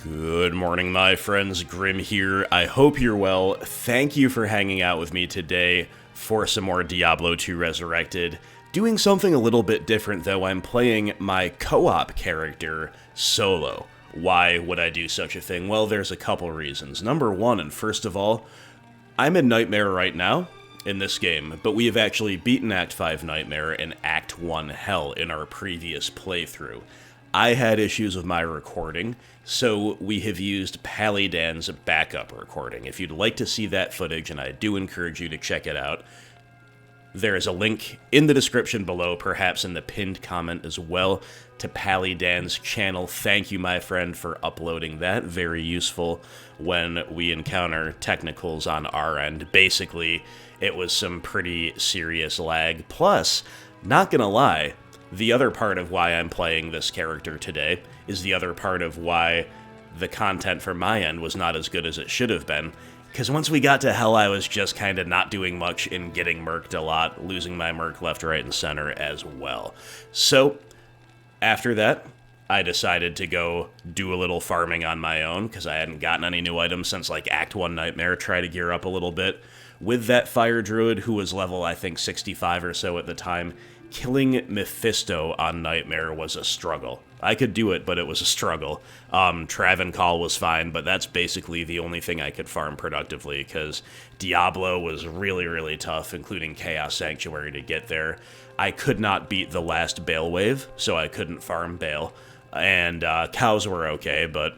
Good morning, my friends. Grim here. I hope you're well. Thank you for hanging out with me today for some more Diablo II Resurrected. Doing something a little bit different, though. I'm playing my co-op character solo. Why would I do such a thing? Well, there's a couple reasons. Number one, and first of all, I'm in Nightmare right now in this game, but we have actually beaten Act 5 Nightmare and Act 1 Hell in our previous playthrough. I had issues with my recording, so we have used Paladin's backup recording. If you'd like to see that footage, and I do encourage you to check it out, there is a link in the description below, perhaps in the pinned comment as well, to Paladin's channel. Thank you, my friend, for uploading that. Very useful when we encounter technicals on our end. Basically, it was some pretty serious lag. Plus, not gonna lie, the other part of why I'm playing this character today is the other part of why the content from my end was not as good as it should have been. Because once we got to Hell, I was just kind of not doing much in getting murked a lot, losing my murk left, right, and center as well. So, after that, I decided to go do a little farming on my own, because I hadn't gotten any new items since, like, Act 1 Nightmare, try to gear up a little bit. With that fire druid, who was level, I think, 65 or so at the time, killing Mephisto on Nightmare was a struggle. I could do it, but it was a struggle. Travincal was fine, but that's basically the only thing I could farm productively, because Diablo was really, really tough, including Chaos Sanctuary to get there. I could not beat the last Bale wave, so I couldn't farm Bale. And cows were okay, but,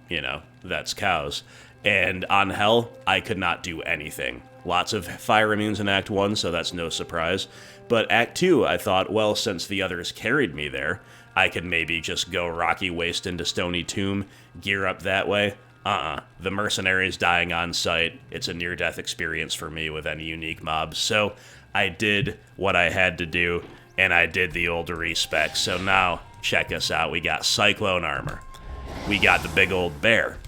you know, that's cows. And on Hell, I could not do anything. Lots of fire immunes in Act 1, so that's no surprise. But Act 2, I thought, well, since the others carried me there, I could maybe just go Rocky Waste into Stony Tomb, gear up that way. The mercenary's dying on sight. It's a near-death experience for me with any unique mobs. So I did what I had to do, and I did the old respec. So now, check us out. We got Cyclone Armor. We got the big old bear.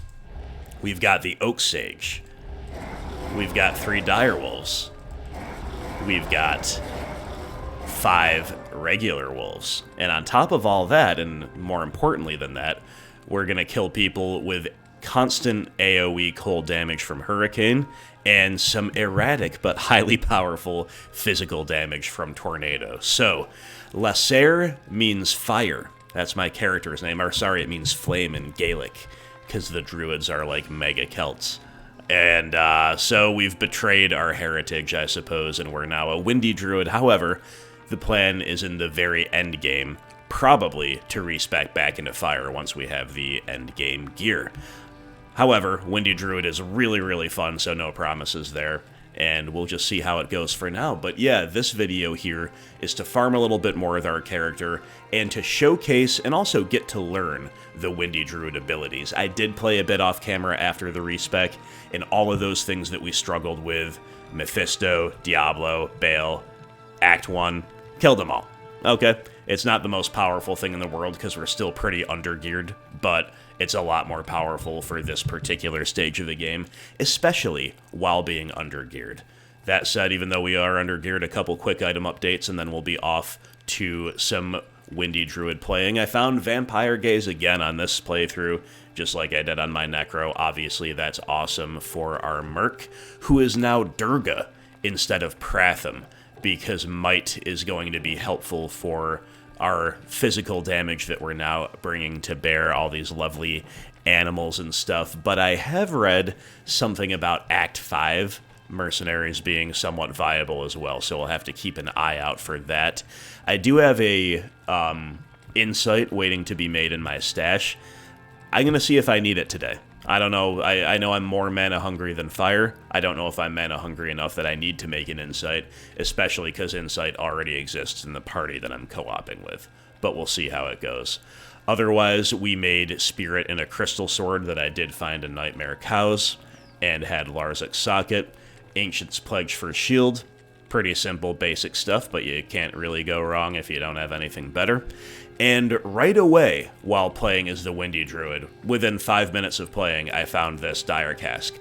We've got the Oak Sage. We've got 3 direwolves. We've got 5 regular wolves. And on top of all that, and more importantly than that, we're going to kill people with constant AoE cold damage from Hurricane and some erratic but highly powerful physical damage from Tornado. So, Lasser means fire. That's my character's name. Or sorry, it means flame in Gaelic, because the druids are like mega Celts. And so we've betrayed our heritage, I suppose, and we're now a windy druid. However, the plan is in the very end game, probably to respec back into fire once we have the end game gear. However, windy druid is really, really fun, so no promises there. And we'll just see how it goes for now. But yeah, this video here is to farm a little bit more with our character and to showcase and also get to learn the Windy Druid abilities. I did play a bit off camera after the respec, and all of those things that we struggled with, Mephisto, Diablo, Bale, Act 1, killed them all. Okay, it's not the most powerful thing in the world because we're still pretty undergeared, but it's a lot more powerful for this particular stage of the game, especially while being undergeared. That said, even though we are undergeared, a couple quick item updates, and then we'll be off to some Windy Druid playing. I found Vampire Gaze again on this playthrough, just like I did on my Necro. Obviously, that's awesome for our Merc, who is now Durga instead of Pratham, because Might is going to be helpful for our physical damage that we're now bringing to bear, all these lovely animals and stuff. But I have read something about Act 5 mercenaries being somewhat viable as well, so we'll have to keep an eye out for that. I do have a insight waiting to be made in my stash. I'm going to see if I need it today. I don't know. I know I'm more mana hungry than fire. I don't know if I'm mana hungry enough that I need to make an insight, especially because insight already exists in the party that I'm co-oping with. But we'll see how it goes. Otherwise, we made Spirit in a Crystal Sword that I did find in Nightmare Cows, and had Larzik's Socket, Ancient's Pledge for Shield. Pretty simple, basic stuff, but you can't really go wrong if you don't have anything better. And right away, while playing as the Windy Druid, within 5 minutes of playing, I found this Dire Cask.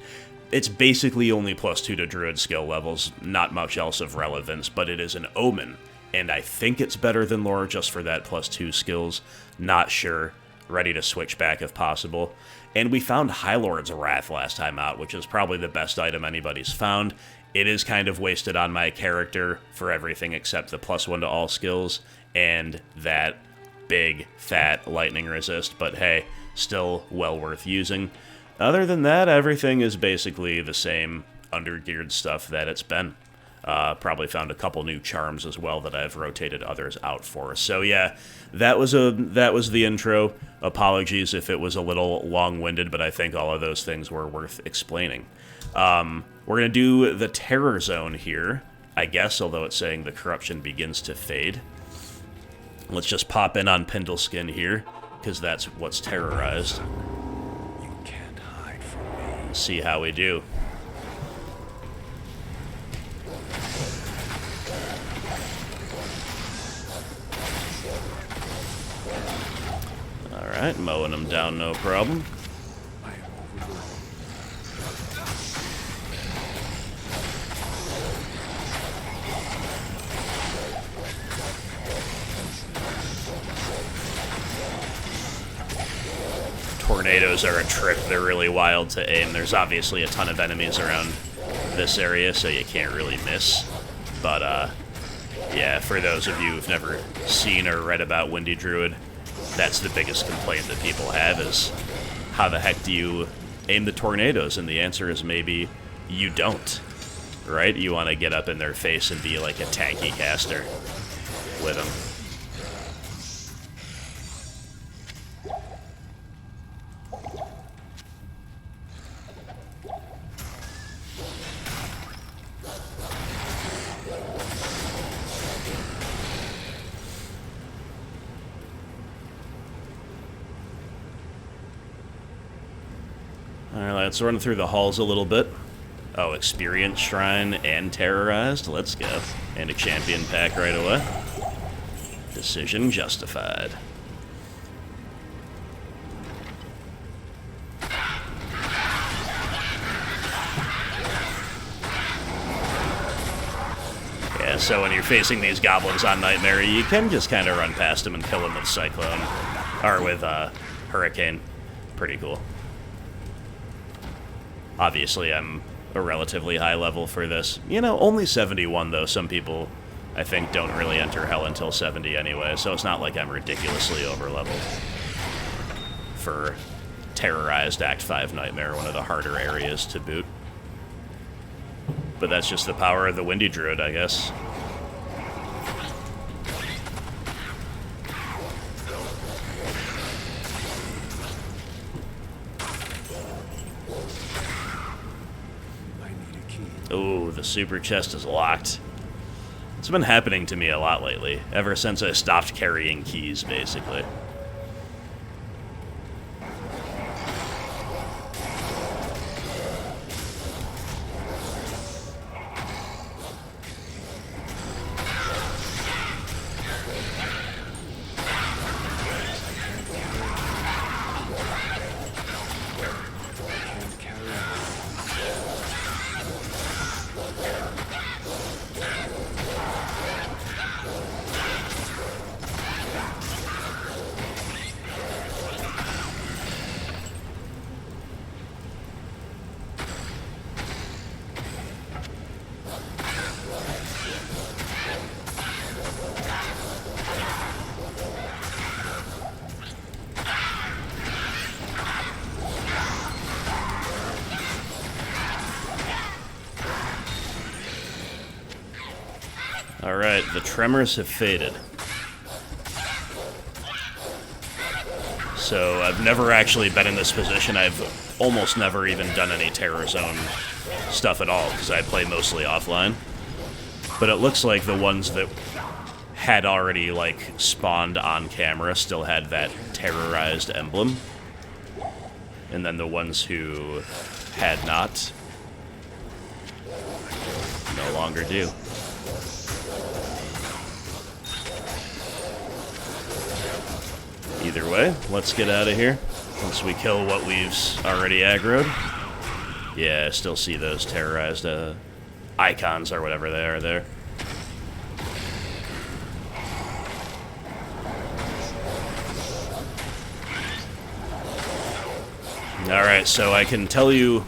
It's basically only +2 to Druid skill levels, not much else of relevance, but it is an Omen, and I think it's better than Lore just for that +2 skills. Not sure. ready to switch back if possible. And we found High Lord's Wrath last time out, which is probably the best item anybody's found. It is kind of wasted on my character for everything except the +1 to all skills and that big, fat lightning resist, but hey, still well worth using. Other than that, everything is basically the same undergeared stuff that it's been. Probably found a couple new charms as well that I've rotated others out for. So yeah, that was the intro. Apologies if it was a little long-winded, but I think all of those things were worth explaining. We're going to do the Terror Zone here, I guess, although it's saying the corruption begins to fade. Let's just pop in on Pindleskin here, because that's what's terrorized. You can't hide from me. See how we do. Alright, mowing them down, no problem. I am overburdened. Tornadoes are a trip. They're really wild to aim. There's obviously a ton of enemies around this area, so you can't really miss. But, yeah, for those of you who've never seen or read about Windy Druid, that's the biggest complaint that people have is, how the heck do you aim the tornadoes? And the answer is maybe you don't, right? You want to get up in their face and be like a tanky caster with them. Alright, let's run through the halls a little bit. Oh, Experience Shrine and Terrorized. Let's go. And a champion pack right away. Decision justified. Yeah, so when you're facing these goblins on Nightmare, you can just kind of run past them and kill them with Cyclone. Or with, Hurricane. Pretty cool. Obviously, I'm a relatively high level for this. You know, only 71, though. Some people, I think, don't really enter Hell until 70 anyway, so it's not like I'm ridiculously over-leveled for Terrorized Act 5 Nightmare, one of the harder areas to boot. But that's just the power of the Windy Druid, I guess. Ooh, the super chest is locked. It's been happening to me a lot lately, ever since I stopped carrying keys, basically. Alright, the tremors have faded. So I've never actually been in this position. I've almost never even done any Terror Zone stuff at all, because I play mostly offline. But it looks like the ones that had already, like, spawned on camera still had that terrorized emblem. And then the ones who had not no longer do. Either way, let's get out of here. Once we kill what we've already aggroed. Yeah, I still see those terrorized icons or whatever they are there. Alright, so I can tell you...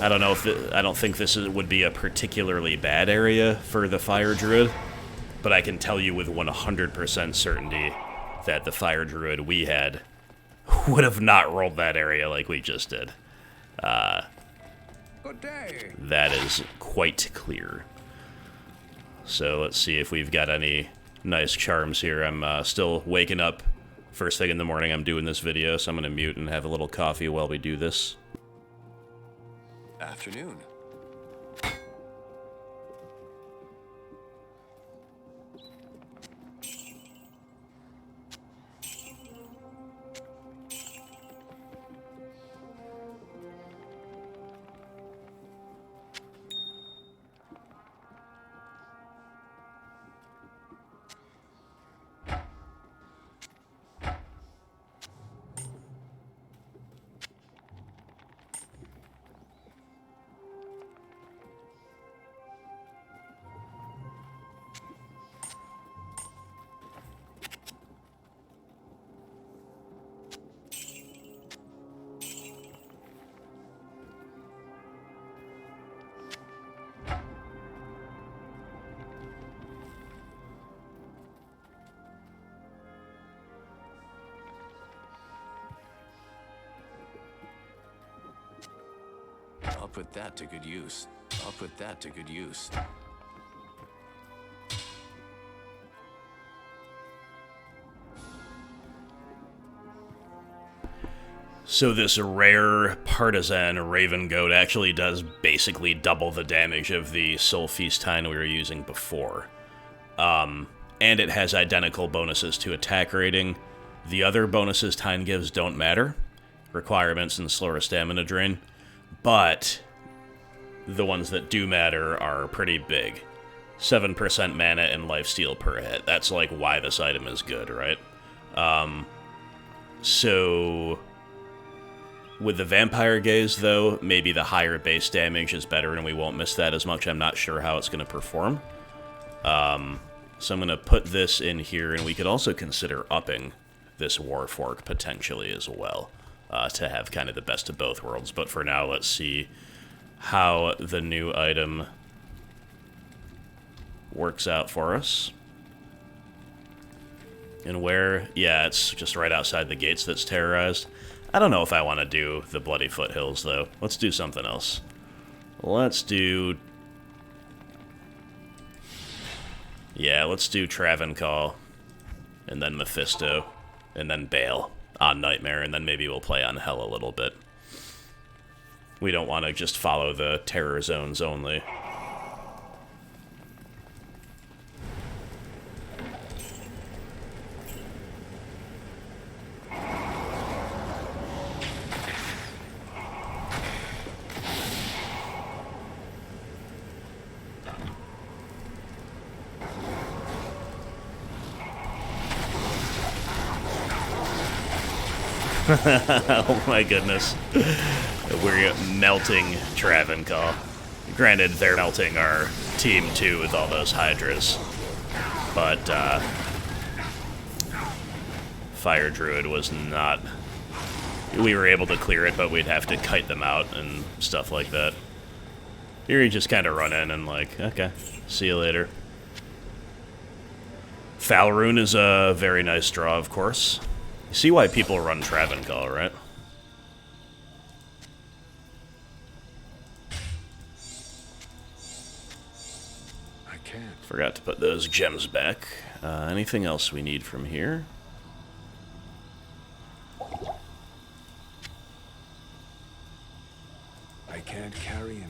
I don't know if... I don't think this would be a particularly bad area for the fire druid, but I can tell you with 100% certainty that the fire druid we had would have not rolled that area like we just did. Good day. That is quite clear. So let's see if we've got any nice charms here. I'm still waking up. First thing in the morning I'm doing this video, so I'm going to mute and have a little coffee while we do this. Afternoon. I'll put that to good use. I'll put that to good use. So this rare partisan raven goat actually does basically double the damage of the soul feastine we were using before. And it has identical bonuses to attack rating. The other bonuses Tine gives don't matter. Requirements and slower stamina drain. But the ones that do matter are pretty big. 7% mana and lifesteal per hit. That's like why this item is good, right? So with the vampire gaze, though, maybe the higher base damage is better and we won't miss that as much. I'm not sure how it's going to perform. So I'm going to put this in here, and we could also consider upping this Warfork potentially as well, to have kind of the best of both worlds. But for now, let's see how the new item works out for us. And where? Yeah, it's just right outside the gates that's terrorized. I don't know if I want to do the Bloody Foothills, though. Let's do something else. Let's do... Yeah, let's do Travincal, and then Mephisto, and then Bale on Nightmare, and then maybe we'll play on Hell a little bit. We don't want to just follow the terror zones only. Oh my goodness. We're melting Travincal. Granted, they're melting our team too with all those Hydras. But, Fire Druid was not... We were able to clear it, but we'd have to kite them out and stuff like that. Here you just kind of run in and like, okay, see you later. Falrune is a very nice draw, of course. You see why people run Travincal, right? I can't. Forgot to put those gems back. Anything else we need from here? I can't carry anymore.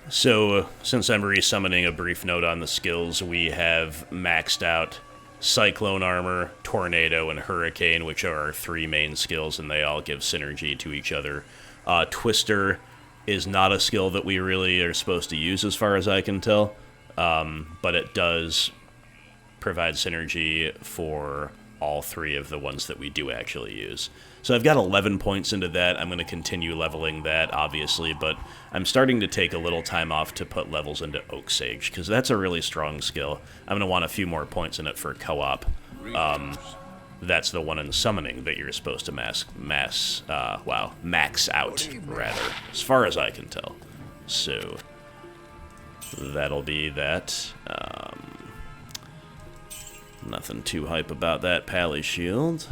So, since I'm resummoning a brief note on the skills, we have maxed out Cyclone Armor, Tornado, and Hurricane, which are our three main skills, and they all give synergy to each other. Twister is not a skill that we really are supposed to use, as far as I can tell, but it does provide synergy for all 3 of the ones that we do actually use. So I've got 11 points into that. I'm going to continue leveling that, obviously, but I'm starting to take a little time off to put levels into Oak Sage, because that's a really strong skill. I'm going to want a few more points in it for co-op. That's the one in summoning that you're supposed to max out, rather, as far as I can tell. So that'll be that. Nothing too hype about that Pally Shield.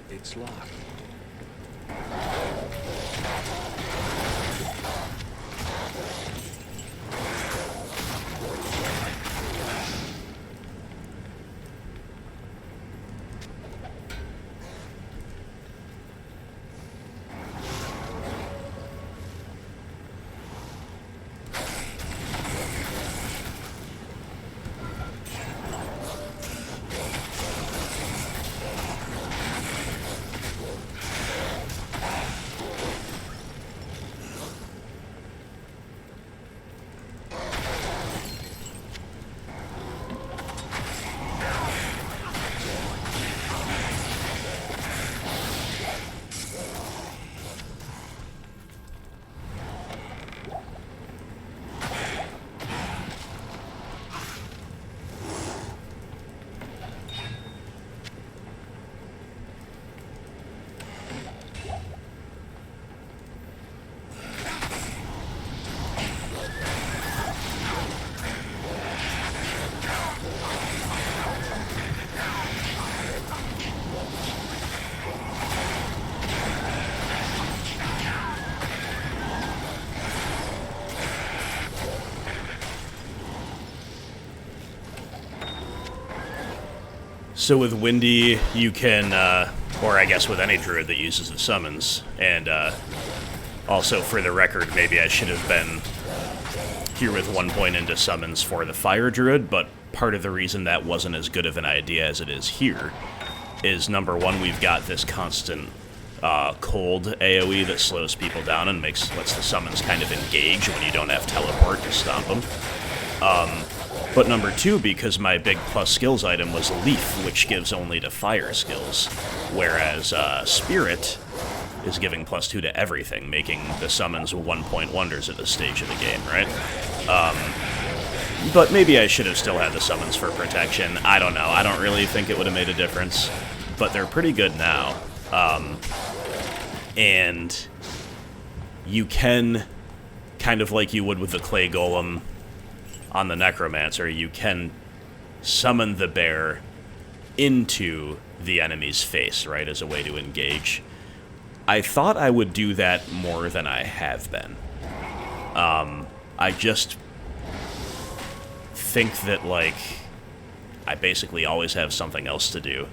It's locked. So with Windy, you can, or I guess with any druid that uses the summons, and also for the record, maybe I should have been here with 1 point into summons for the fire druid, but part of the reason that wasn't as good of an idea as it is here is, number one, we've got this constant cold AoE that slows people down and lets the summons kind of engage when you don't have teleport to stomp them. But number two, because my big plus skills item was Leaf, which gives only to fire skills, whereas Spirit is giving +2 to everything, making the summons 1-point wonders at this stage of the game, right? But maybe I should have still had the summons for protection. I don't know. I don't really think it would have made a difference, but they're pretty good now. And you can, kind of like you would with the Clay Golem on the Necromancer, you can summon the bear into the enemy's face, right, as a way to engage. I thought I would do that more than I have been. I just think that, like, I basically always have something else to do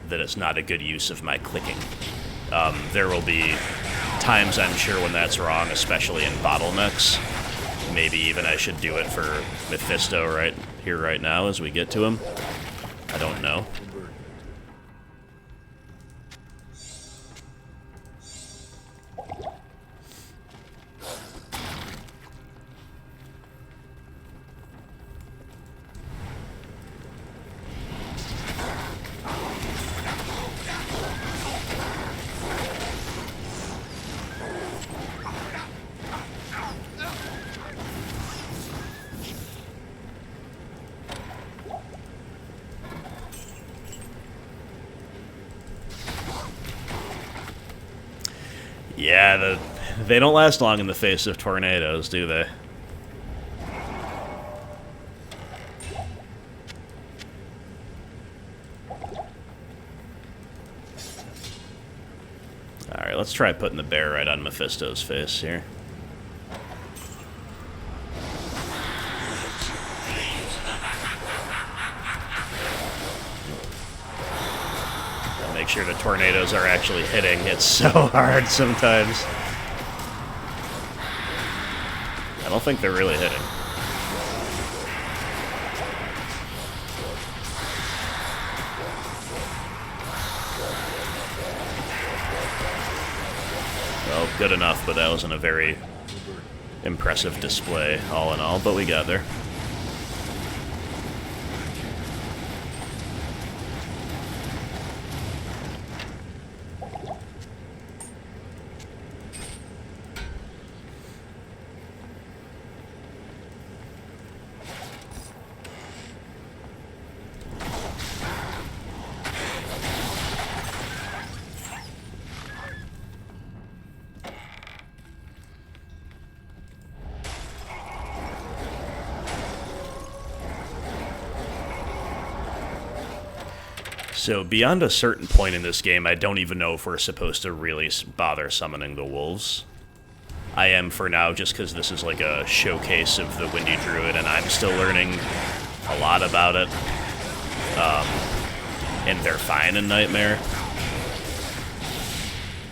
that is not a good use of my clicking. There will be times, I'm sure, when that's wrong, especially in bottlenecks. Maybe even I should do it for Mephisto right here, right now, as we get to him. I don't know. Yeah, they don't last long in the face of tornadoes, do they? Alright, let's try putting the bear right on Mephisto's face here. make sure the tornadoes are actually hitting. It's so hard sometimes. I don't think they're really hitting. Well, good enough, but that wasn't a very impressive display, all in all, but we got there. So beyond a certain point in this game, I don't even know if we're supposed to really bother summoning the wolves. I am for now, just because this is like a showcase of the Windy Druid, and I'm still learning a lot about it. And they're fine in Nightmare.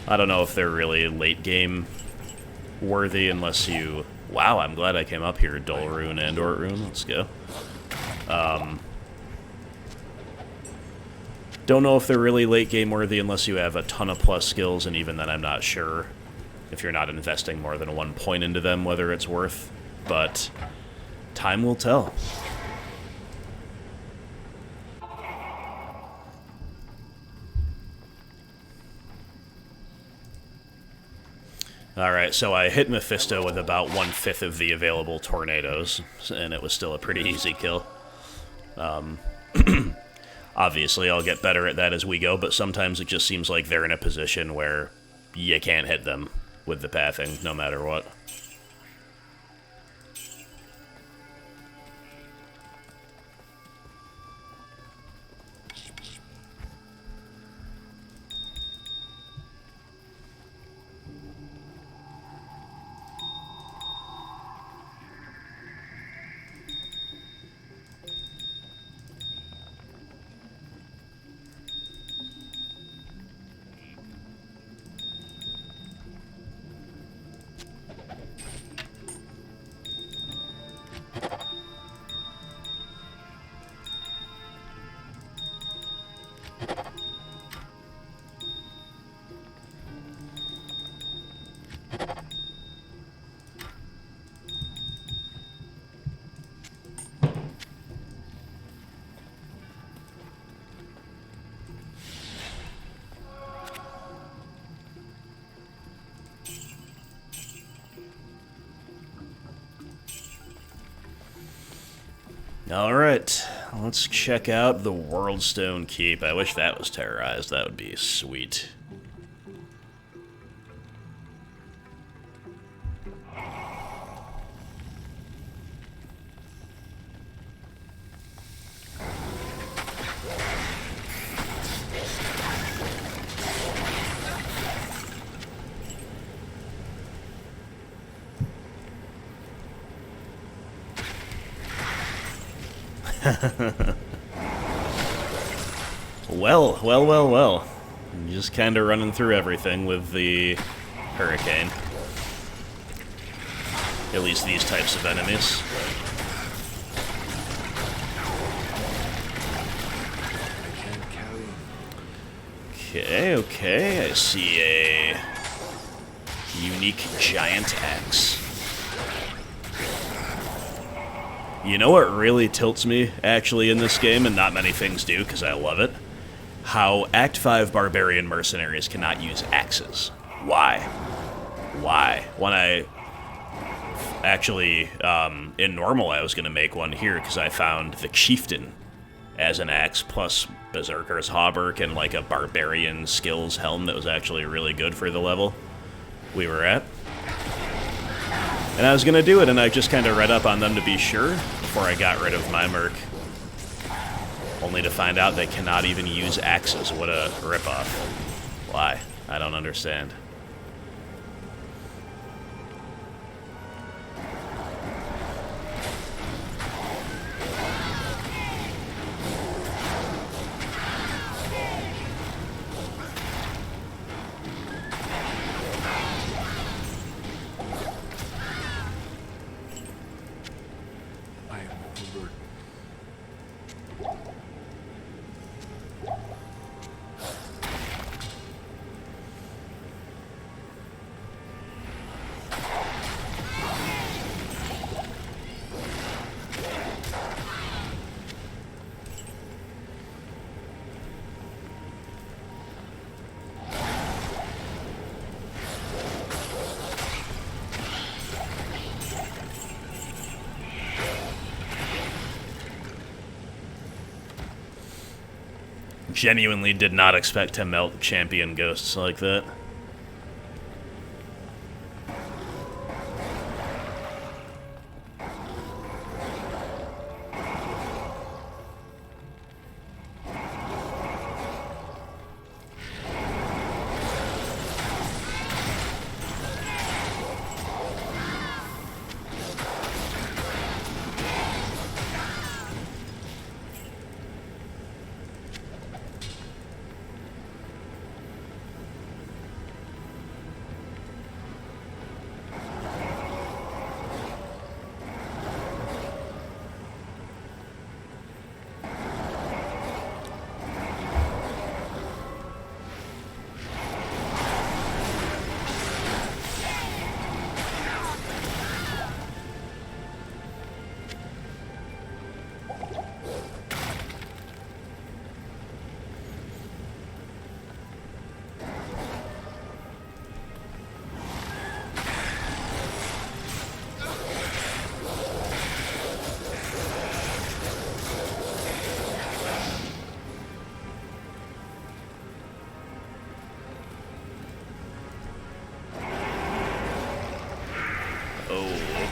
I don't know if they're really late game worthy unless you... Wow, I'm glad I came up here. Dull Rune and Ort Rune. Let's go. Don't know if they're really late game worthy unless you have a ton of plus skills, and even then I'm not sure if you're not investing more than 1 point into them whether it's worth, but time will tell. Alright, so I hit Mephisto with about 1/5 of the available tornadoes, and it was still a pretty easy kill. Obviously, I'll get better at that as we go, but sometimes it just seems like they're in a position where you can't hit them with the pathing, no matter what. Alright, let's check out the Worldstone Keep. I wish that was terrorized. That would be sweet. Well. I'm just kind of running through everything with the hurricane. At least these types of enemies. Okay, I see a unique giant axe. You know what really tilts me, actually, in this game, and not many things do, because I love it? How Act 5 Barbarian Mercenaries cannot use axes. Why? Why? When I... Actually, in normal I was going to make one here, because I found the Chieftain as an axe, plus Berserker's Hauberk, and like a Barbarian Skills Helm that was actually really good for the level we were at. And I was going to do it, and I just kind of read up on them to be sure before I got rid of my Merc. Only to find out they cannot even use axes. What a ripoff. Why? I don't understand. Genuinely did not expect to melt champion ghosts like that.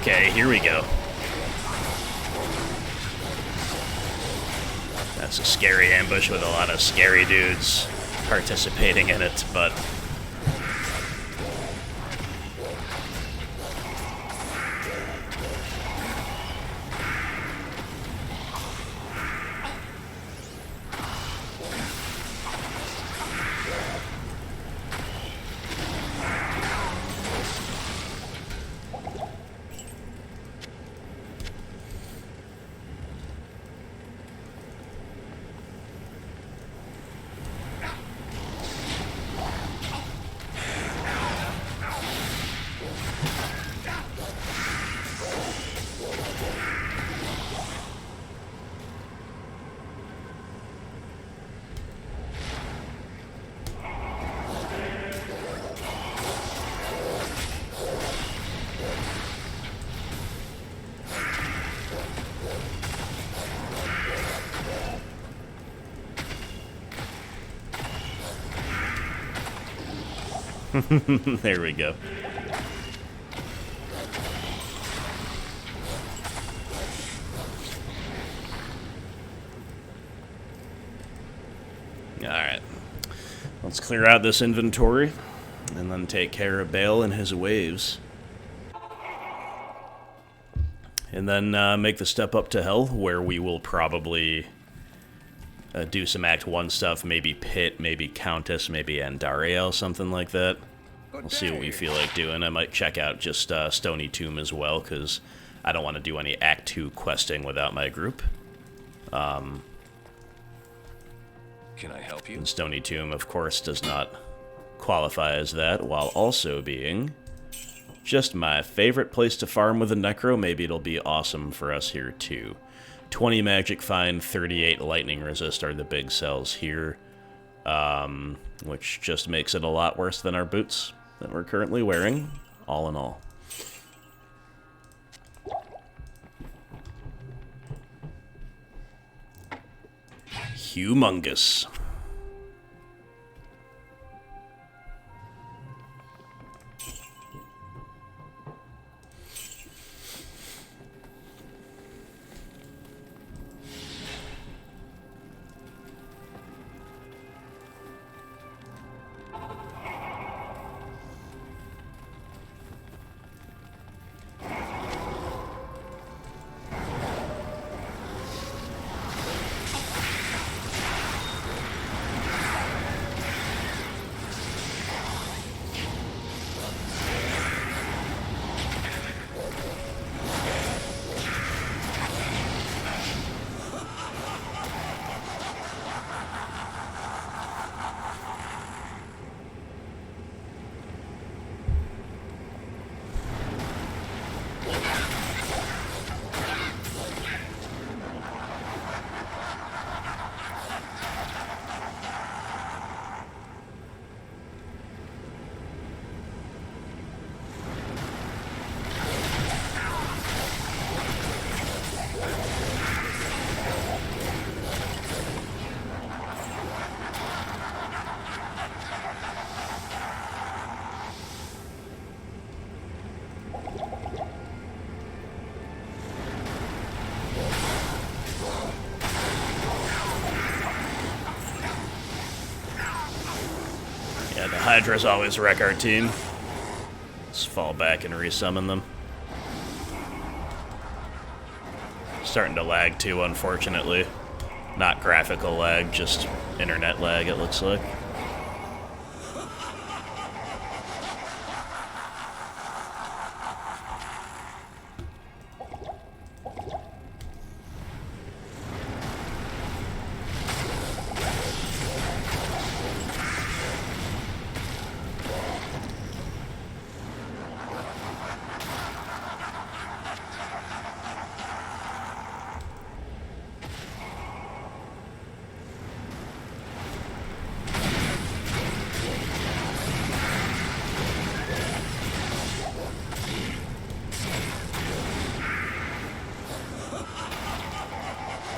Okay, here we go. That's a scary ambush with a lot of scary dudes participating in it, but... there we go. Alright. Let's clear out this inventory and then take care of Bale and his waves. And then make the step up to Hell, where we will probably do some Act 1 stuff, maybe Pit, maybe Countess, maybe Andariel, something like that. We'll see what we feel like doing. I might check out just Stony Tomb as well, because I don't want to do any Act 2 questing without my group. Can I help you? And Stony Tomb, of course, does not qualify as that, while also being just my favorite place to farm with a Necro. Maybe it'll be awesome for us here, too. 20 magic find, 38 lightning resist are the big cells here, which just makes it a lot worse than our boots that we're currently wearing, all in all. Humongous. Hydras always wreck our team. Let's fall back and resummon them. Starting to lag too, unfortunately. Not graphical lag, just internet lag, it looks like.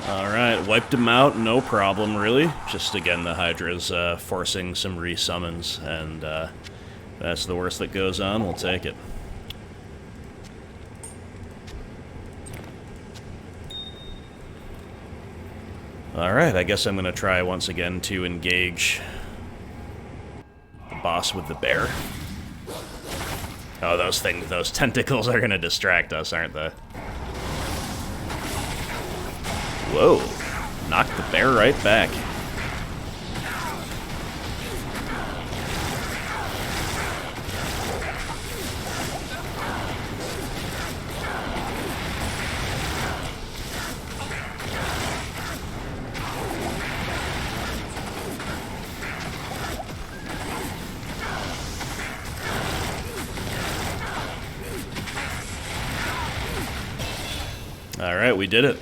Alright, wiped him out, no problem really. Just again, the Hydra's forcing some resummons, and that's the worst that goes on, we'll take it. Alright, I guess I'm gonna try once again to engage the boss with the bear. Oh, those things, those tentacles are gonna distract us, aren't they? Whoa, knocked the bear right back. Alright, we did it.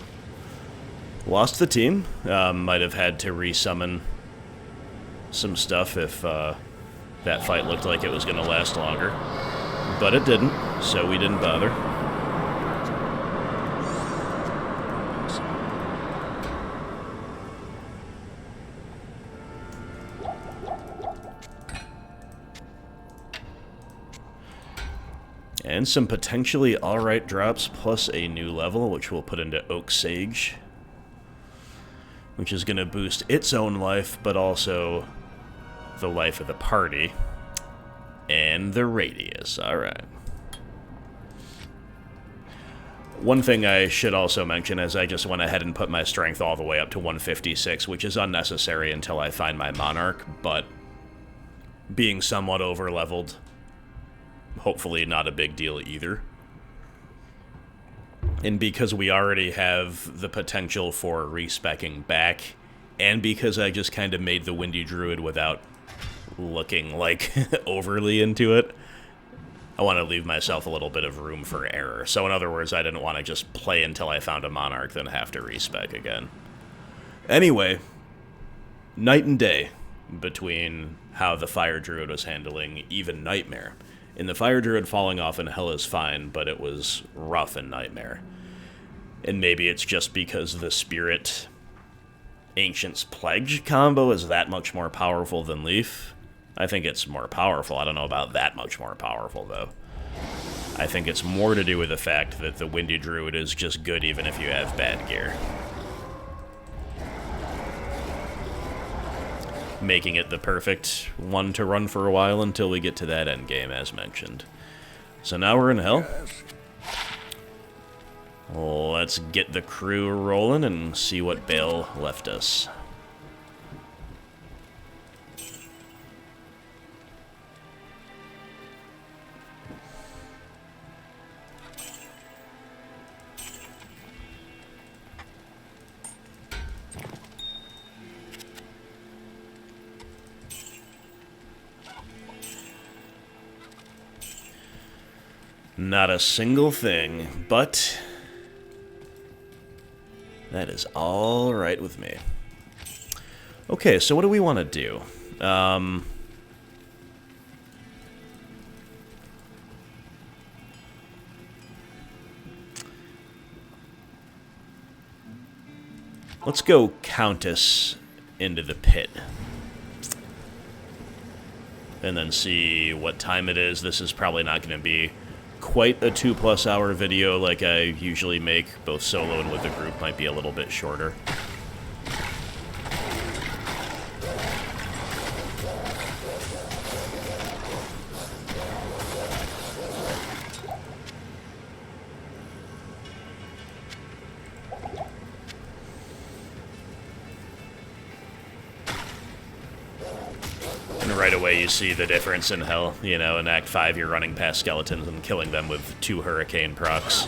Lost the team. Might have had to resummon some stuff if that fight looked like it was going to last longer. But it didn't, so we didn't bother. And some potentially alright drops, plus a new level, which we'll put into Oak Sage, which is going to boost its own life, but also the life of the party. And the radius. Alright. One thing I should also mention is I just went ahead and put my strength all the way up to 156, which is unnecessary until I find my monarch, but being somewhat over-leveled, hopefully not a big deal either. And because we already have the potential for respecking back, and because I just kind of made the Windy Druid without looking, like, overly into it, I want to leave myself a little bit of room for error. So in other words, I didn't want to just play until I found a Monarch, then have to respec again. Anyway, night and day between how the Fire Druid was handling even Nightmare. In the Fire Druid, falling off in Hell is fine, but it was rough in Nightmare. And maybe it's just because the Spirit Ancient's Pledge combo is that much more powerful than Leaf. I think it's more powerful. I don't know about that much more powerful, though. I think it's more to do with the fact that the Windy Druid is just good even if you have bad gear. Making it the perfect one to run for a while until we get to that endgame, as mentioned. So now we're in Hell. Let's get the crew rolling and see what Bale left us. Not a single thing, but that is all right with me. Okay, so what do we want to do? Let's go Countess into the pit. And then see what time it is. This is probably not going to be quite a 2+ hour video like I usually make, both solo and with the group. Might be a little bit shorter. way you see the difference in Hell. You know, in Act 5 you're running past skeletons and killing them with 2 hurricane procs.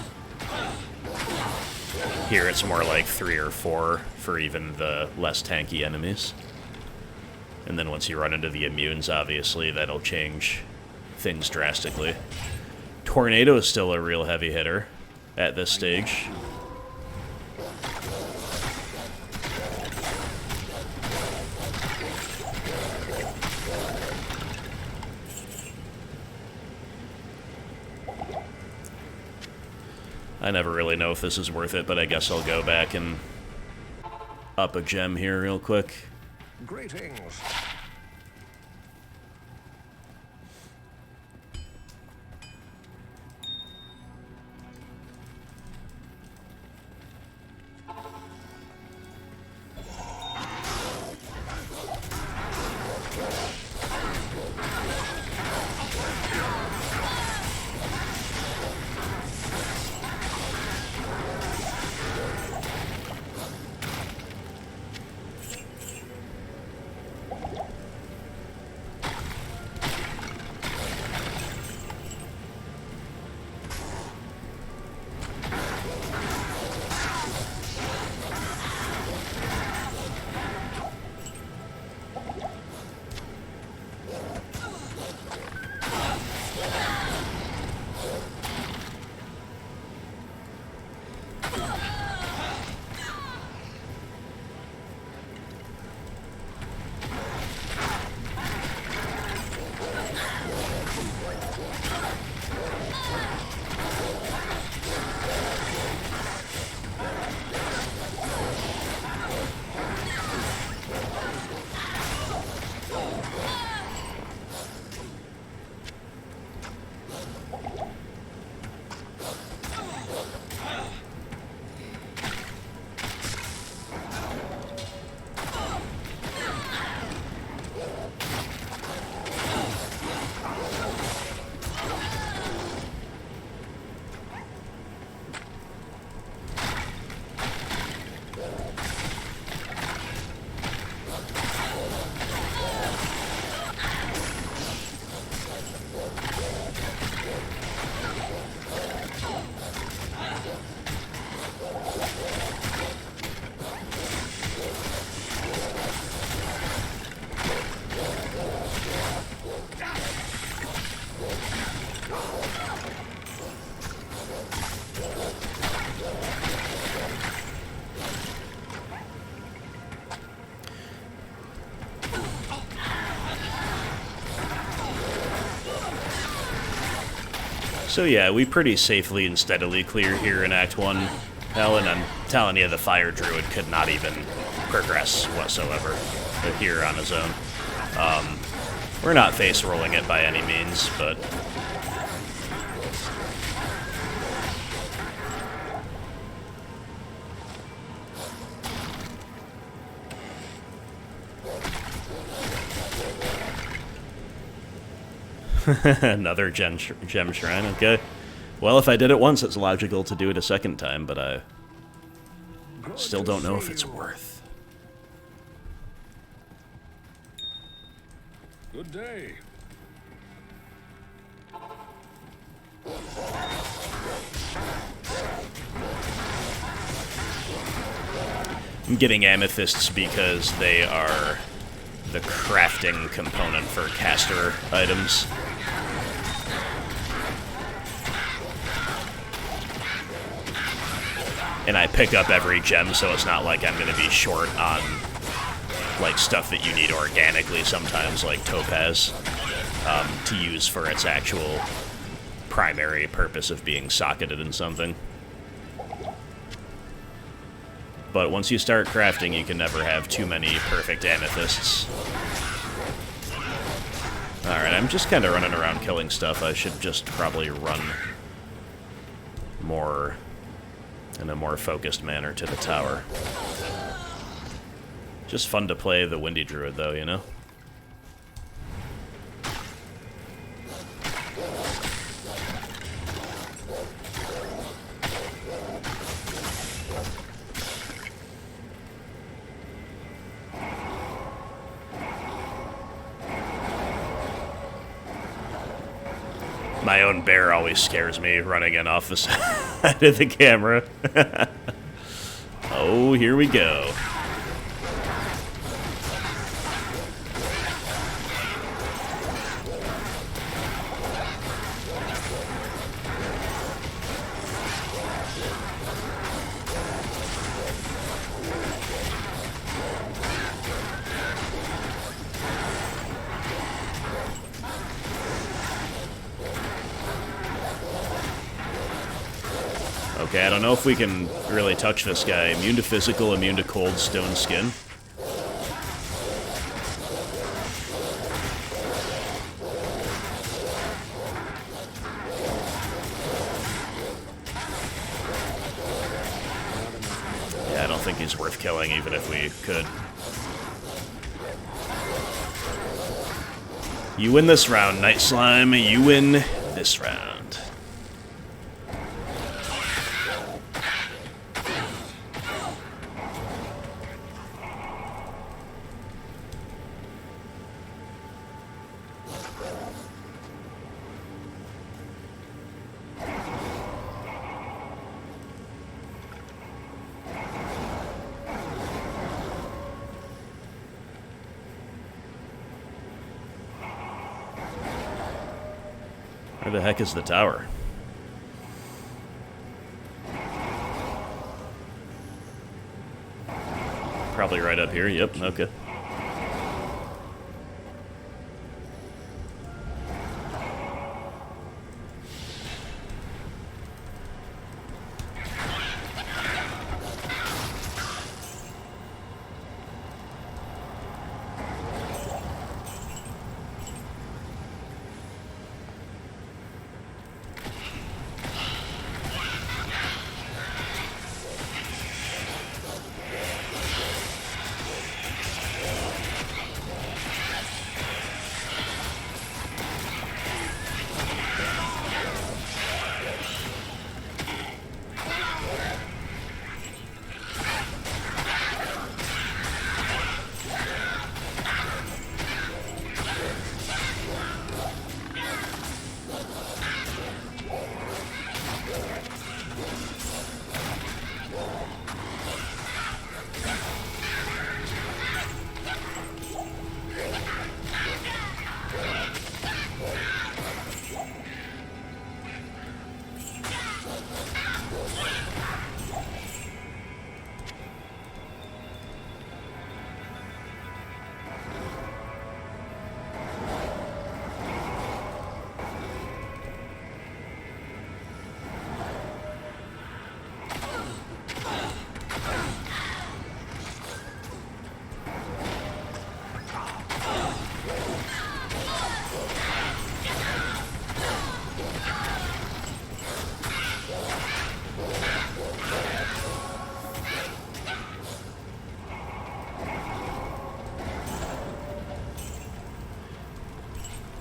Here it's more like 3 or 4 for even the less tanky enemies. And then once you run into the immunes, obviously, that'll change things drastically. Tornado is still a real heavy hitter at this stage. I never really know if this is worth it, but I guess I'll go back and up a gem here real quick. Greetings. So yeah, we pretty safely and steadily clear here in Act 1. Hell, and I'm telling you, the Fire Druid could not even progress whatsoever here on his own. We're not face rolling it by any means, but another gem shrine, okay. Well, if I did it once, it's logical to do it a second time, but I still don't know if it's worth. Good day. I'm getting amethysts because they are the crafting component for caster items. And I pick up every gem, so it's not like I'm going to be short on like stuff that you need organically sometimes, like topaz, to use for its actual primary purpose of being socketed in something. But once you start crafting, you can never have too many perfect amethysts. Alright, I'm just kind of running around killing stuff. I should just probably run more in a more focused manner to the tower. Just fun to play the Windy Druid, though, you know? My own bear always scares me running in off the side of the camera. Oh, here we go. Okay, I don't know if we can really touch this guy. Immune to physical, immune to cold, stone skin. Yeah, I don't think he's worth killing, even if we could. You win this round, Night Slime. You win this round. Where the heck is the tower? Probably right up here. Yep, okay.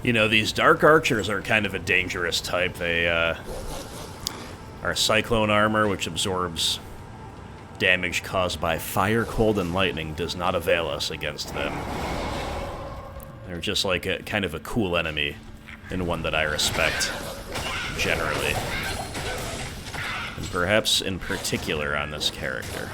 You know, these Dark Archers are kind of a dangerous type. They are Cyclone Armor, which absorbs damage caused by fire, cold, and lightning, does not avail us against them. They're just like a kind of a cool enemy, and one that I respect, generally. And perhaps in particular on this character.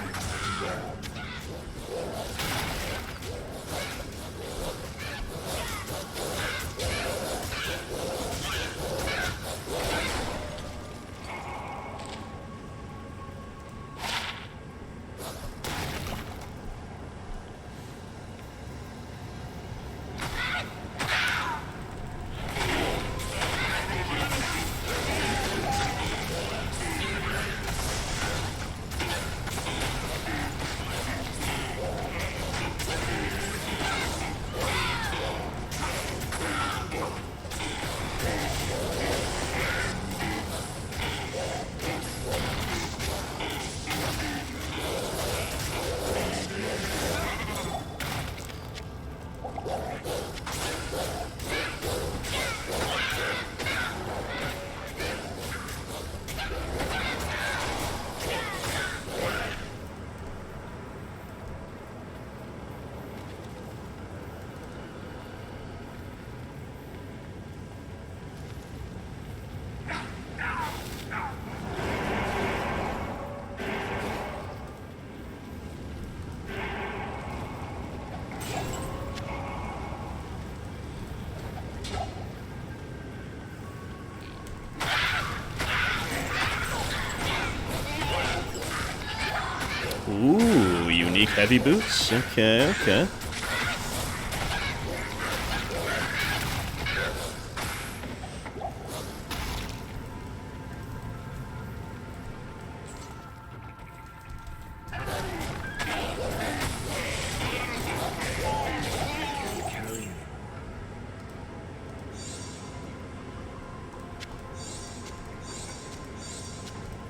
Ooh, unique heavy boots. Okay, okay.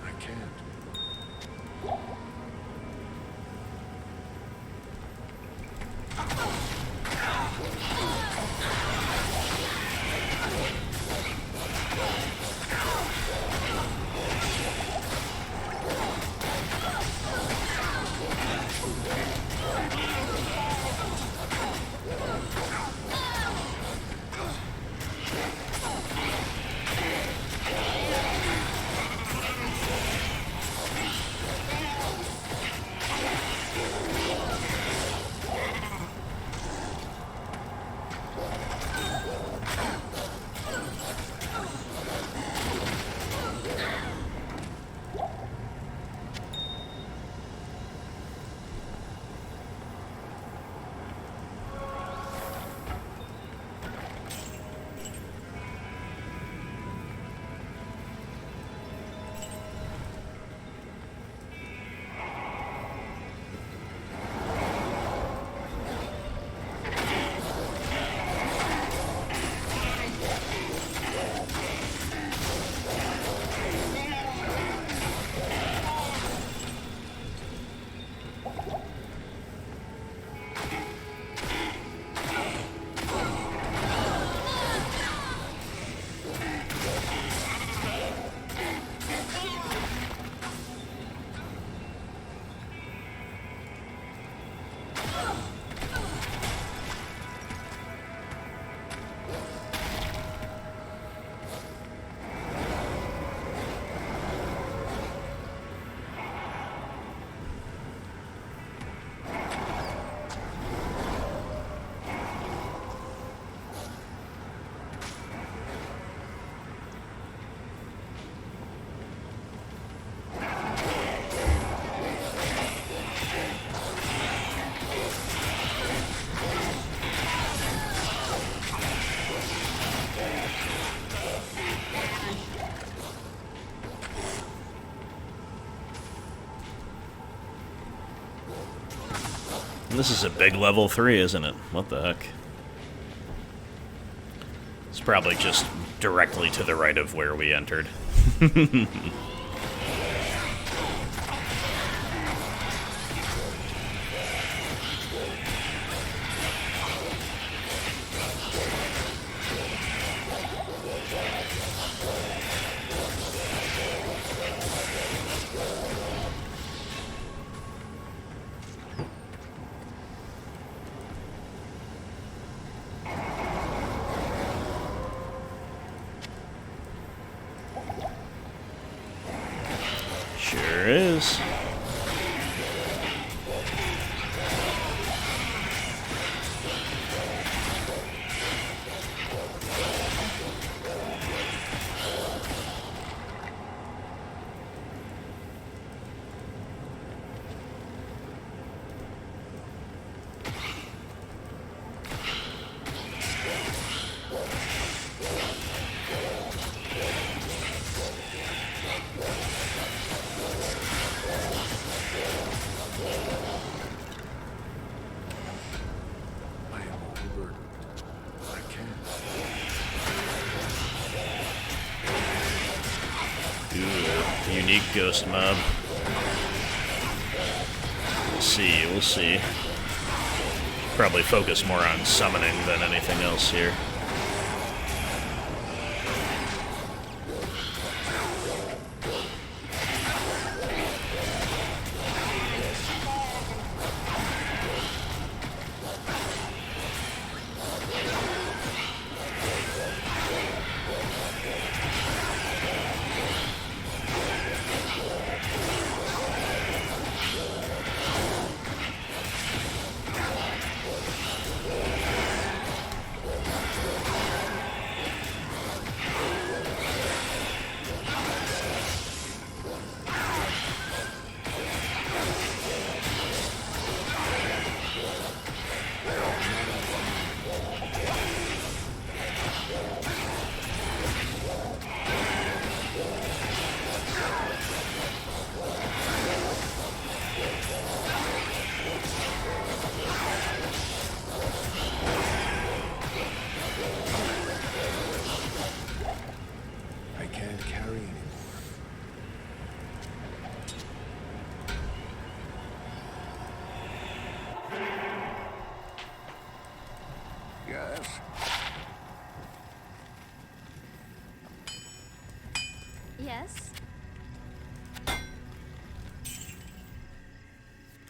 I can't. This is a big level 3, isn't it? What the heck? It's probably just directly to the right of where we entered. Sure is. I am overburdened. I can't. Ooh, unique ghost mob. We'll see, we'll see. Probably focus more on summoning than anything else here. Yes?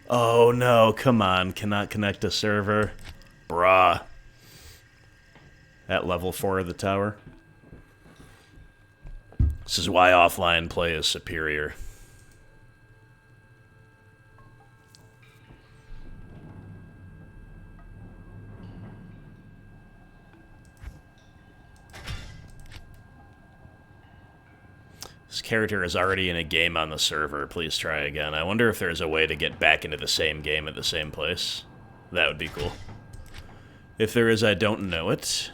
Oh no, come on, cannot connect a server. Bruh. At level 4 of the tower. This is why offline play is superior. This character is already in a game on the server. Please try again. I wonder if there's a way to get back into the same game at the same place. That would be cool. If there is, I don't know it.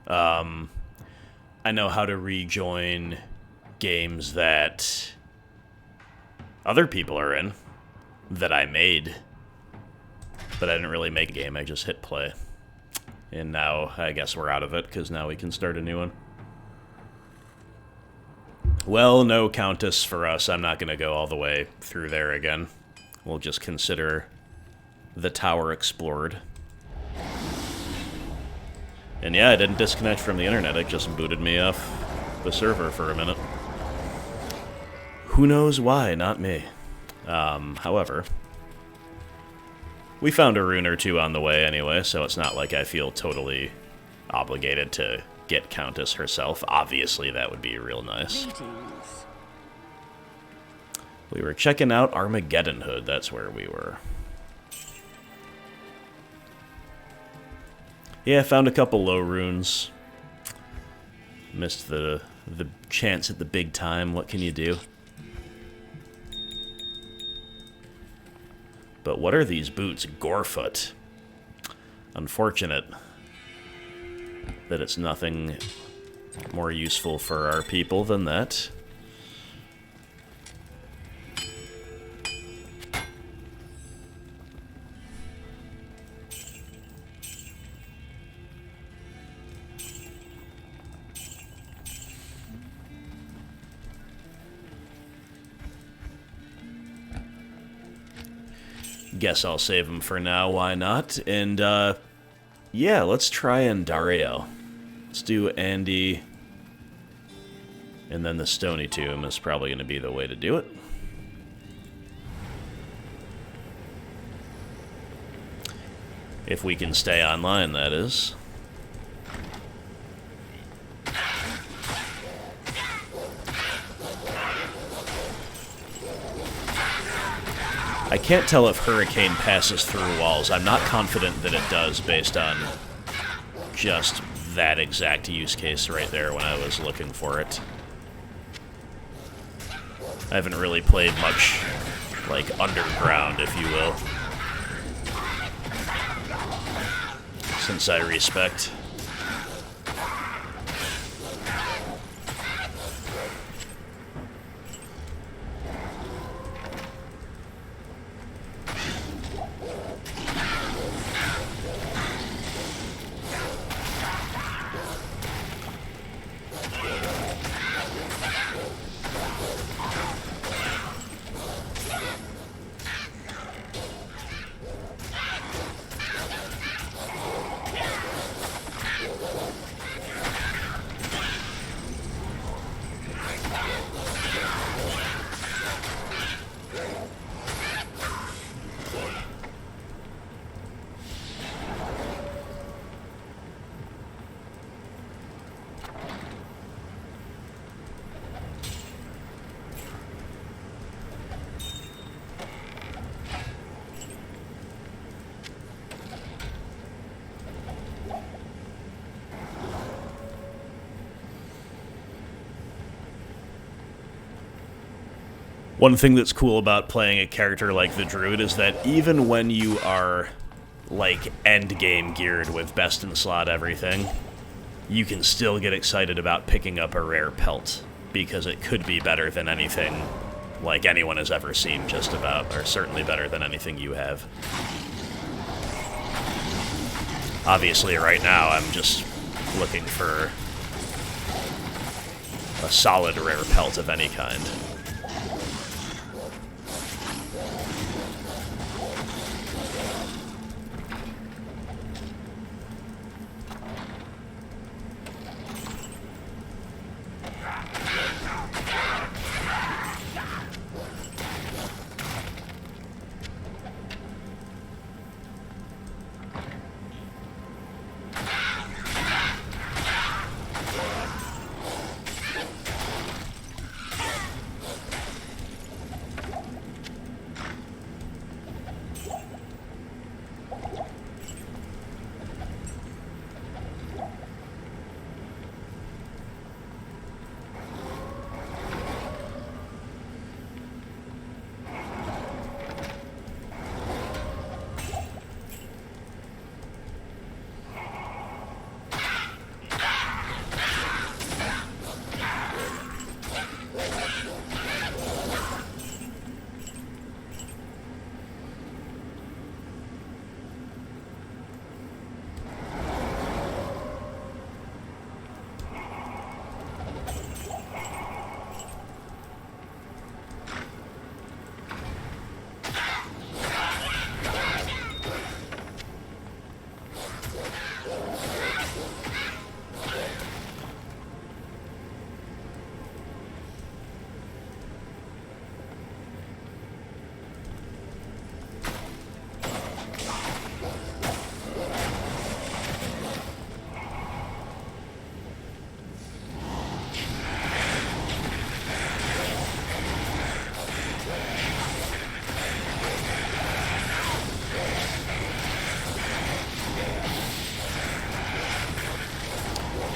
I know how to rejoin games that other people are in, that I made. But I didn't really make a game, I just hit play. And now, I guess we're out of it, because now we can start a new one. Well, no Countess for us. I'm not going to go all the way through there again. We'll just consider the tower explored. And yeah, I didn't disconnect from the internet. It just booted me off the server for a minute. Who knows why? Not me. However, we found a rune or two on the way anyway, so it's not like I feel totally obligated to get Countess herself. Obviously, that would be real nice. Greetings. We were checking out Armageddon Hood. That's where we were. Yeah, I found a couple low runes. Missed the chance at the big time. What can you do? But what are these boots? Gorefoot. Unfortunate that it's nothing more useful for our people than that. Guess I'll save them for now, why not? And, yeah, let's try andariel. Let's do Andy, and then the Stony Tomb is probably going to be the way to do it. If we can stay online, that is. I can't tell if Hurricane passes through walls. I'm not confident that it does based on just that exact use case right there when I was looking for it. I haven't really played much, like, underground, if you will, since I Respec. One thing that's cool about playing a character like the Druid is that even when you are, like, endgame geared with best in slot everything, you can still get excited about picking up a rare pelt, because it could be better than anything, like, anyone has ever seen, just about, or certainly better than anything you have. Obviously, right now, I'm just looking for a solid rare pelt of any kind.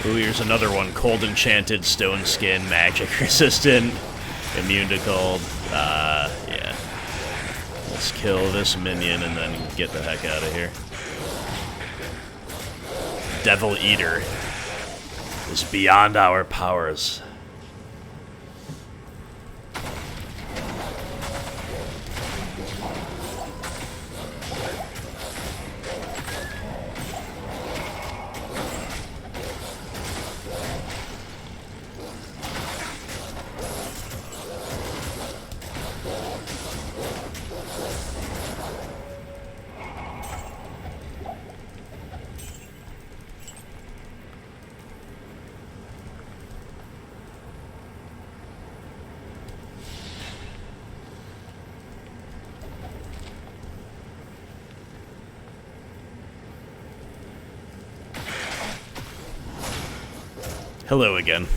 Ooh, here's another one. Cold Enchanted, Stone Skin, Magic Resistant, Immune to Cold. Yeah. Let's kill this minion and then get the heck out of here. Devil Eater is beyond our powers. Hello again.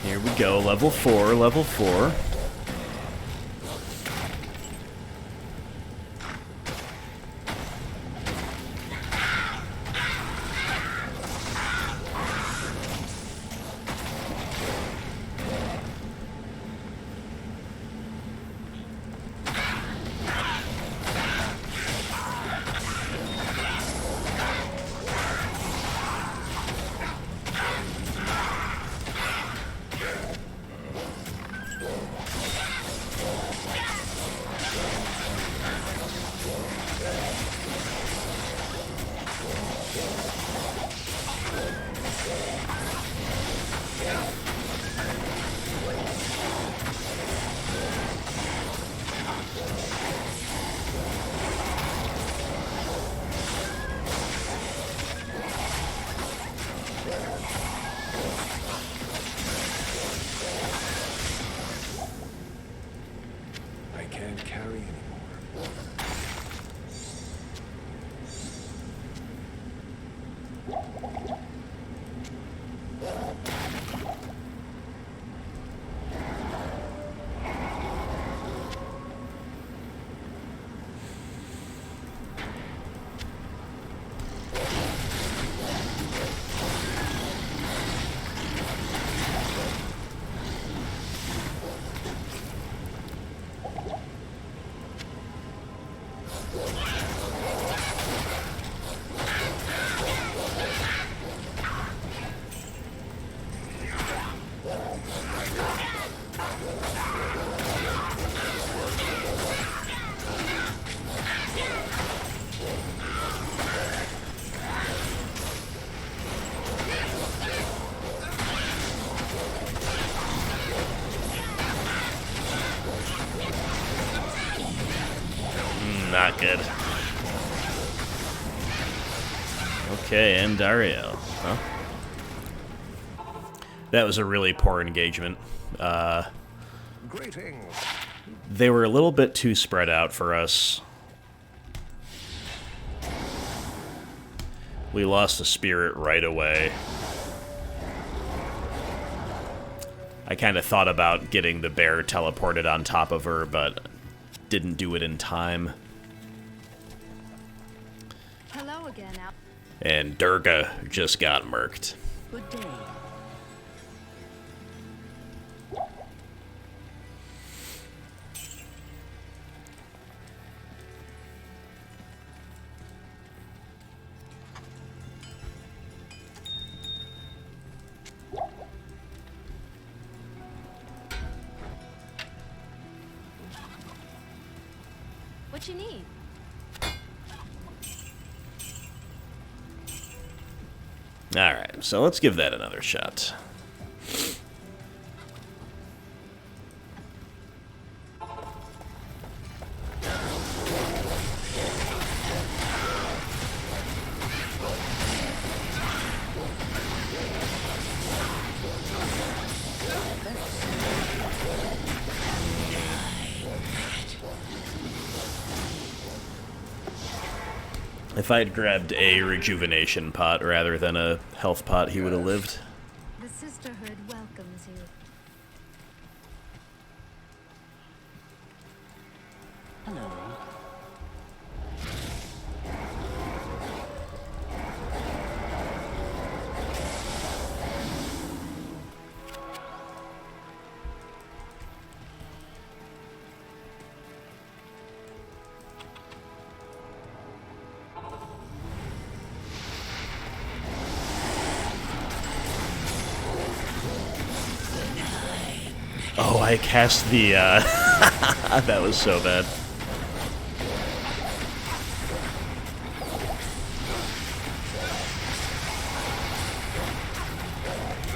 Here we go, level 4, level 4. not good. Okay, andariel. Huh? That was a really poor engagement. Greetings. They were a little bit too spread out for us. We lost the spirit right away. I kind of thought about getting the bear teleported on top of her, but didn't do it in time. Hello again, Al. And Durga just got murked. Good day. What you need? Alright, so let's give that another shot. If I'd grabbed a rejuvenation pot rather than a health pot, he would have lived. The sisterhood welcomes you. Hello. Oh, I cast the, that was so bad.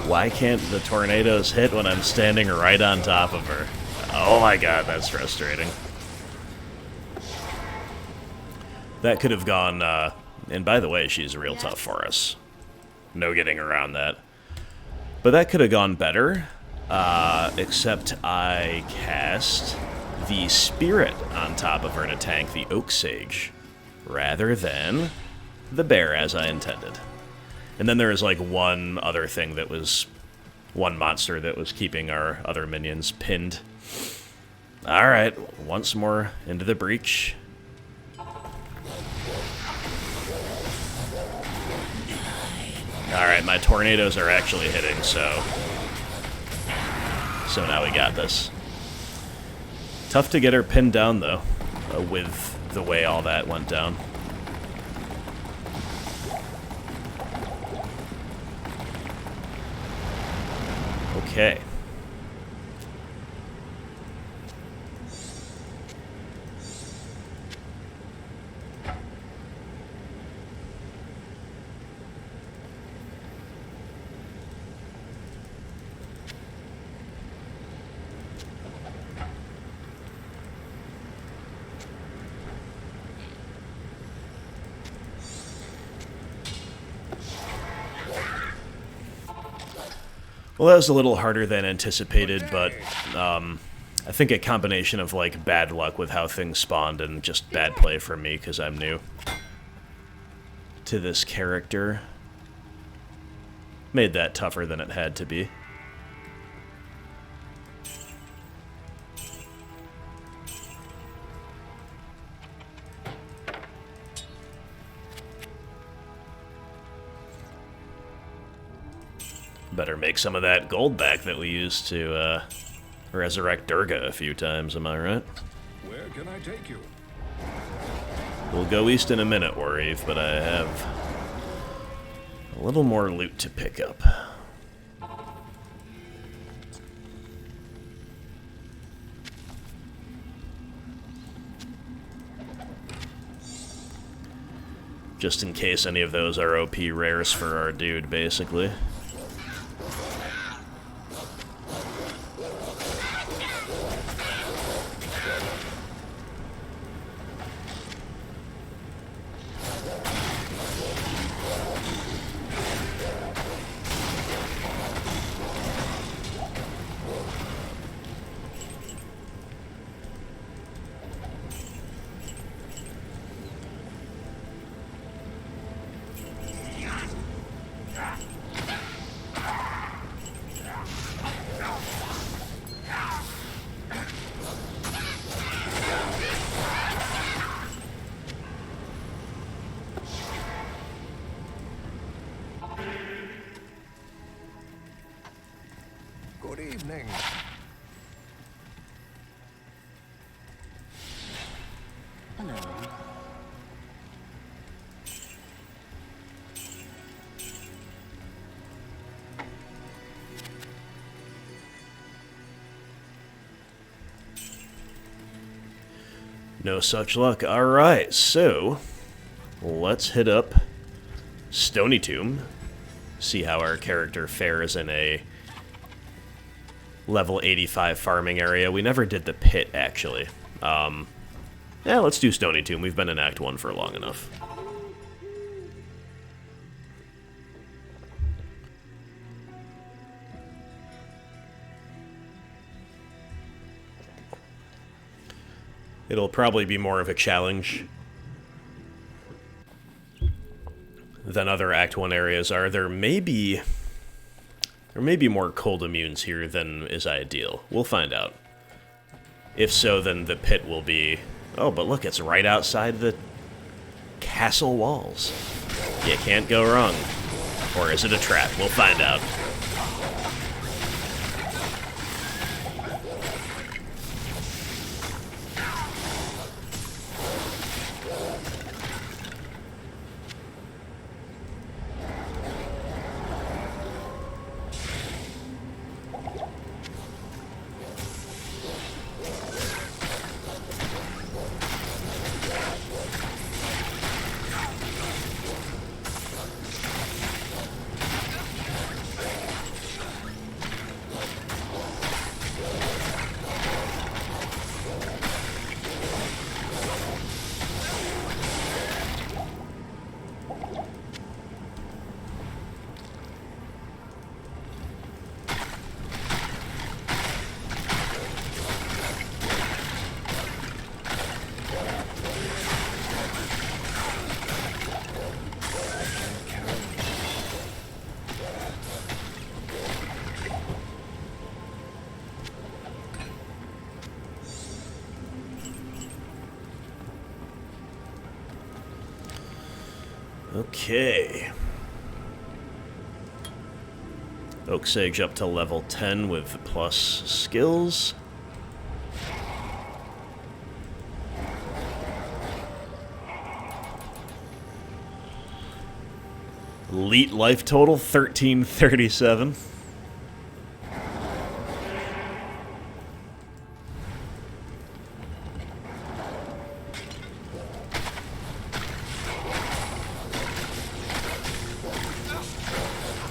Why can't the tornadoes hit when I'm standing right on top of her? Oh my god, that's frustrating. That could have gone, and by the way, she's real tough for us. No getting around that. But that could have gone better. Except I cast the spirit on top of her to tank the oak sage, rather than the bear as I intended. And then there was like one other thing that was, one monster that was keeping our other minions pinned. Alright, once more into the breach. Alright, my tornadoes are actually hitting, so now we got this. Tough to get her pinned down, though, with the way all that went down. Okay. Well, that was a little harder than anticipated, but I think a combination of like bad luck with how things spawned and just bad play for me because I'm new to this character made that tougher than it had to be. Better make some of that gold back that we used to resurrect Durga a few times, am I right? Where can I take you? We'll go east in a minute, Warrive, but I have a little more loot to pick up. Just in case any of those are OP rares for our dude, basically. Hello. No such luck. Alright, so let's hit up Stony Tomb. See how our character fares in a level 85 farming area. We never did the pit, actually. Yeah, let's do Stony Tomb. We've been in Act 1 for long enough. It'll probably be more of a challenge than other Act 1 areas are. There may be more cold immunes here than is ideal. We'll find out. If so, then the pit will be... Oh, but look, it's right outside the castle walls. You can't go wrong. Or is it a trap? We'll find out. Okay. Oak Sage up to level 10 with plus skills. Elite life total 1337.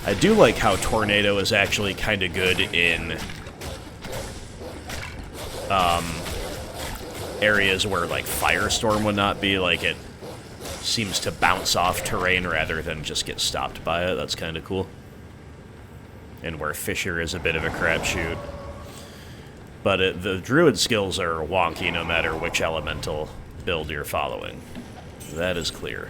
I do like how Tornado is actually kind of good in areas where, like, Firestorm would not be. Like, it seems to bounce off terrain rather than just get stopped by it. That's kind of cool. And where Fissure is a bit of a crapshoot. But the druid skills are wonky no matter which elemental build you're following. That is clear.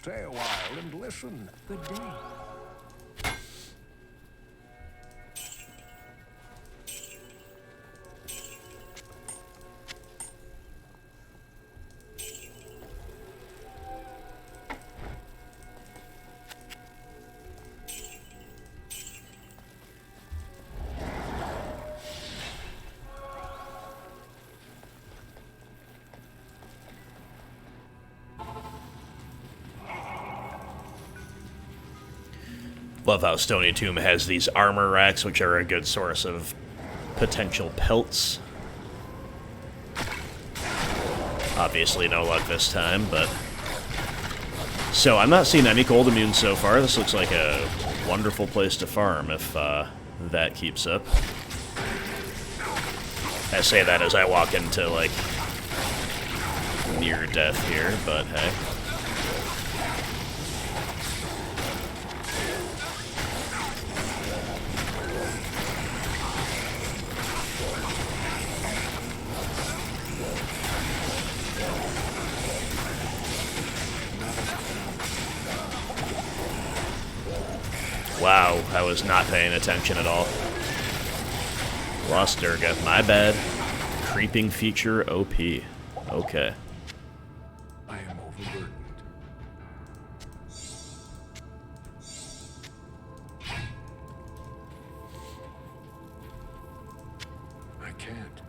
Stay a while and listen. Good day. Love how Stony Tomb has these armor racks, which are a good source of potential pelts. Obviously no luck this time, but... So, I'm not seeing any cold immune so far. This looks like a wonderful place to farm if that keeps up. I say that as I walk into, like, near death here, but hey. Wow, I was not paying attention at all. Lost Durga, my bad. Creeping feature OP. Okay. I am overburdened. I can't.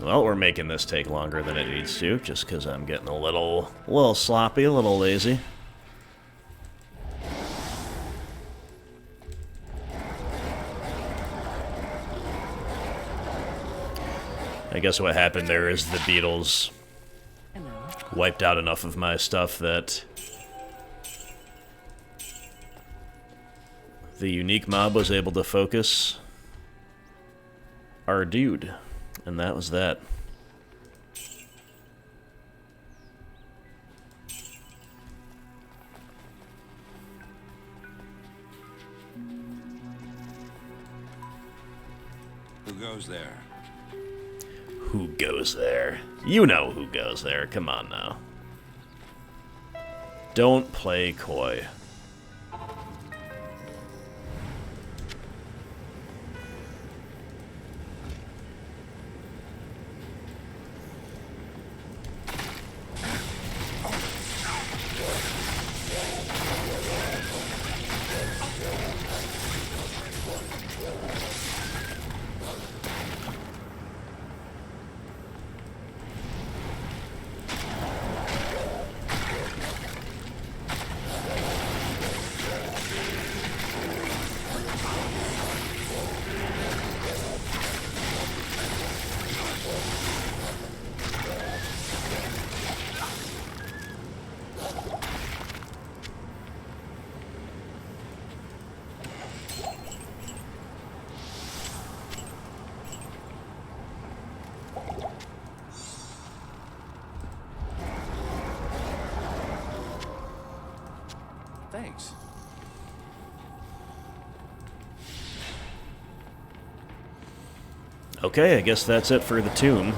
Well, we're making this take longer than it needs to, just because I'm getting a little sloppy, a little lazy. I guess what happened there is the beetles wiped out enough of my stuff that the unique mob was able to focus our dude. And that was that. Who goes there? Who goes there? You know who goes there. Come on now. Don't play coy. Thanks. Okay, I guess that's it for the tomb.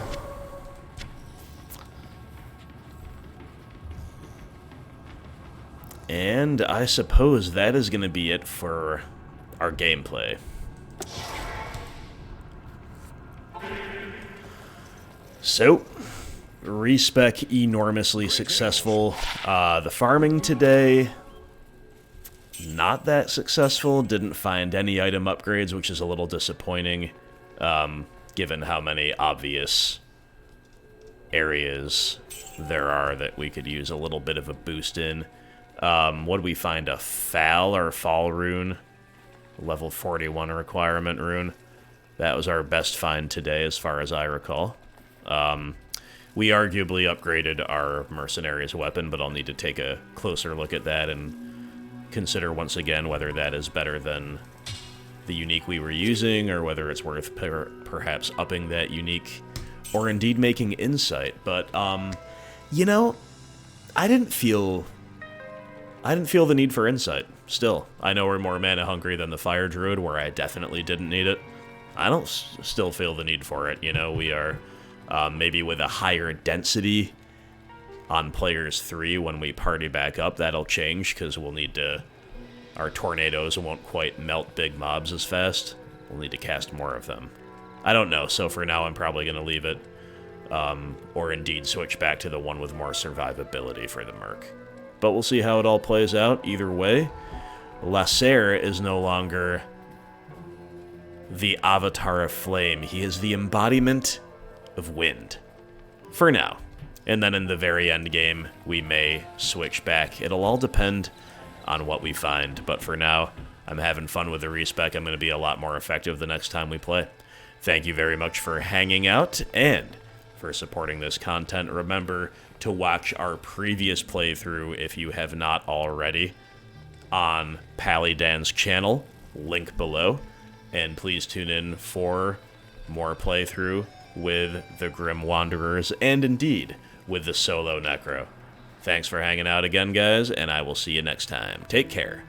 And I suppose that is going to be it for our gameplay. So, Respec enormously successful. The farming today, not that successful. Didn't find any item upgrades, which is a little disappointing, given how many obvious areas there are that we could use a little bit of a boost in. What did we find? A Fall or Fall rune? Level 41 requirement rune. That was our best find today, as far as I recall. We arguably upgraded our mercenary's weapon, but I'll need to take a closer look at that and consider once again whether that is better than the unique we were using, or whether it's worth perhaps upping that unique, or indeed making insight. But, you know, I didn't feel the need for insight, still. I know we're more mana hungry than the fire druid, where I definitely didn't need it. I don't still feel the need for it, you know. We are, maybe with a higher density on players 3 when we party back up, that'll change, because we'll need to... Our tornadoes won't quite melt big mobs as fast. We'll need to cast more of them. I don't know, so for now I'm probably going to leave it, or indeed switch back to the one with more survivability for the merc. But we'll see how it all plays out. Either way, Lasser is no longer the avatar of flame. He is the embodiment of wind. for now. And then in the very end game, we may switch back. It'll all depend on what we find, but for now, I'm having fun with the respec. I'm going to be a lot more effective the next time we play. Thank you very much for hanging out and for supporting this content. Remember to watch our previous playthrough if you have not already on Paladin's channel, link below. And please tune in for more playthrough with the Grim Wanderers and indeed with the solo Necro. Thanks for hanging out again, guys, and I will see you next time. Take care.